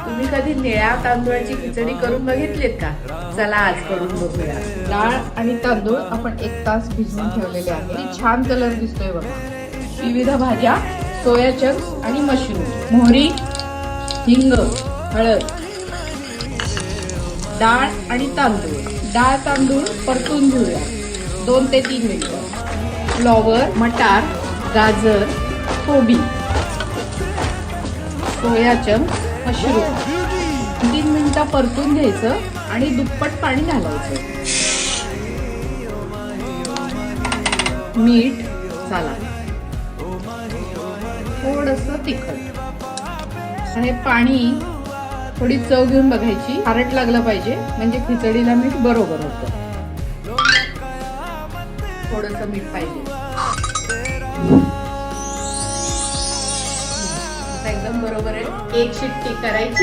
तुम्ही कधी निळ्या तांदूळाची खिचडी करून बघितलीत का? चला आज करून बघूया. डाळ आणि तांदूळ आपण 1 तास भिजवून ठेवलेले आहे. किती छान कलर दिसतोय बघा. विविध भाज्या, सोया चंक्स आणि मशरूम, मोहरी, हिंग, हळद, डाळ आणि तांदूळ. डाळ तांदूळ परतून घेऊया 2 ते 3 मिनिटं. फ्लॉवर, मटार, गाजर, कोबी, सोया चंक्स, मशरूम 3 मिनिटं परतून घ्यायचं आणि दुप्पट पाणी घालायचं. मीठ, चला थोडंसं तिखट. हे पाणी थोडी चव घेऊन बघायची. खारट लागलं पाहिजे म्हणजे खिचडीला मीठ बरोबर होतं. थोडंसं मीठ पाहिजे. आता एकदम बरोबर आहे. 1 शिट्टी करायची